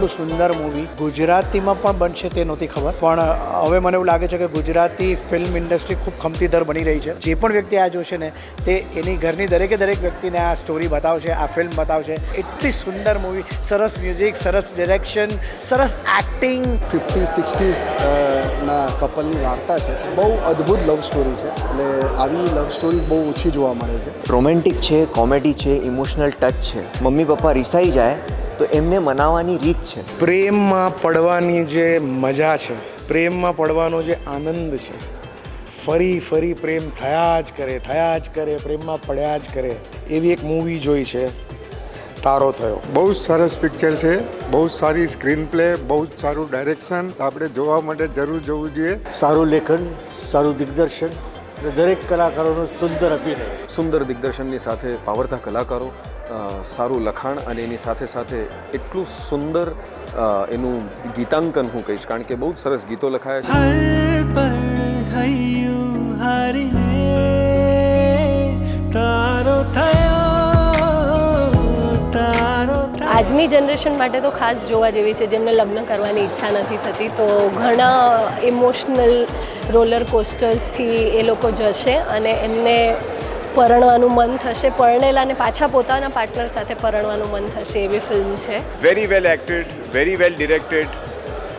આટલું સુંદર મૂવી ગુજરાતીમાં પણ બનશે તે નહોતી ખબર, પણ હવે મને એવું લાગે છે કે ગુજરાતી ફિલ્મ ઇન્ડસ્ટ્રી ખૂબ ખમતીધર બની રહી છે. જે પણ વ્યક્તિ આ જોશે ને તે એની ઘરની દરેકે દરેક વ્યક્તિને આ સ્ટોરી બતાવશે, આ ફિલ્મ બતાવશે. એટલી સુંદર મૂવી, સરસ મ્યુઝિક, સરસ ડિરેક્શન, સરસ એક્ટિંગ. 50-60s ના કપલની વાર્તા છે. બહુ અદ્ભુત લવ સ્ટોરી છે. એટલે આવી લવ સ્ટોરીઝ બહુ ઓછી જોવા મળે છે. રોમેન્ટિક છે, કોમેડી છે, ઇમોશનલ ટચ છે. મમ્મી પપ્પા રિસાઈ જાય તો એમને મનાવવાની રીત છે. પ્રેમમાં પડવાની જે મજા છે, પ્રેમમાં પડવાનો જે આનંદ છે, ફરી ફરી પ્રેમ થયા જ કરે, પ્રેમમાં પડ્યા જ કરે, એવી એક મૂવી જોઈ છે તારો થયો. બહુ જ સરસ પિક્ચર છે, બહુ જ સારી સ્ક્રીન પ્લે, બહુ જ સારું ડાયરેક્શન. આપણે જોવા માટે જરૂર જવું જોઈએ. સારું લેખન, સારું દિગ્દર્શન અને દરેક કલાકારોનો સુંદર અભિનય. સુંદર દિગ્દર્શનની સાથે પાવરતા કલાકારો, સારું લખાણ અને એની સાથે સાથે એટલું સુંદર એનું ગીતાંકન હું કહીશ, કારણ કે બહુ જ સરસ ગીતો લખાયા છે. આજની જનરેશન માટે તો ખાસ જોવા જેવી છે, જેમને લગ્ન કરવાની ઈચ્છા નથી થતી, તો ઘણા ઇમોશનલ રોલર કોસ્ટર્સથી એ લોકો જશે અને એમને પરણવાનું મન થશે, પરણેલાને પાછા પોતાના પાર્ટનર સાથે પરણવાનું મન થશે એવી ફિલ્મ છે. Very well acted, very well directed,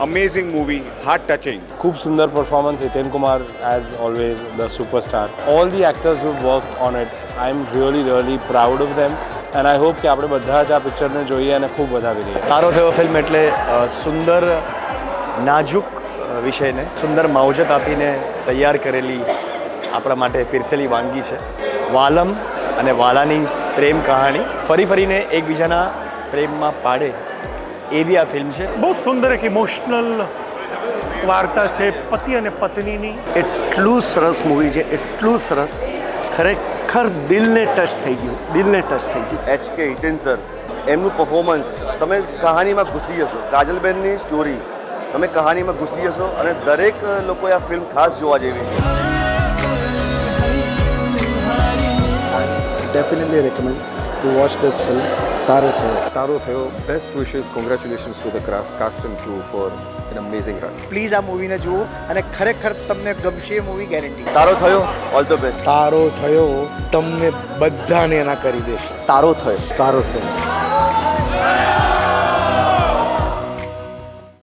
amazing movie, heart touching. ખૂબ સુંદર performance. Hiten Kumar as always the superstar. All the actors who worked on it, I am really proud of them and I hope કે આપણે બધા જ આ પિક્ચરને જોઈએ અને ખૂબ વધાવી લઈએ. તારો થયો ફિલ્મ એટલે સુંદર નાજુક વિષયને સુંદર માવજત આપીને તૈયાર કરેલી, આપણા માટે પીરસેલી વાનગી છે. વાલમ અને વાલાની પ્રેમ કહાણી ફરીને એકબીજાના પ્રેમમાં પાડે એવી આ ફિલ્મ છે. બહુ સુંદર એક ઇમોશનલ વાર્તા છે પતિ અને પત્નીની. એટલું સરસ મૂવી છે, એટલું સરસ, ખરેખર દિલને ટચ થઈ ગયું. HK હિતેન સર, એમનું પરફોર્મન્સ, તમે કહાનીમાં ઘૂસી જશો. કાજલબેનની સ્ટોરી, તમે કહાનીમાં ઘૂસી જશો અને દરેક લોકોએ આ ફિલ્મ ખાસ જોવા જેવી છે. Definitely recommend to watch this film, તારો થયો. Best wishes, congratulations to the cast and crew for an amazing run. Please આ મૂવીને જુઓ અને ખરેખર તમને ગમશે એ મૂવી, ગેરંટી. તારો થયો, ઓલ ધ બેસ્ટ. તારો થયો તમને બધાને એના કરી દેશે. તારો થયો. તારો થયો.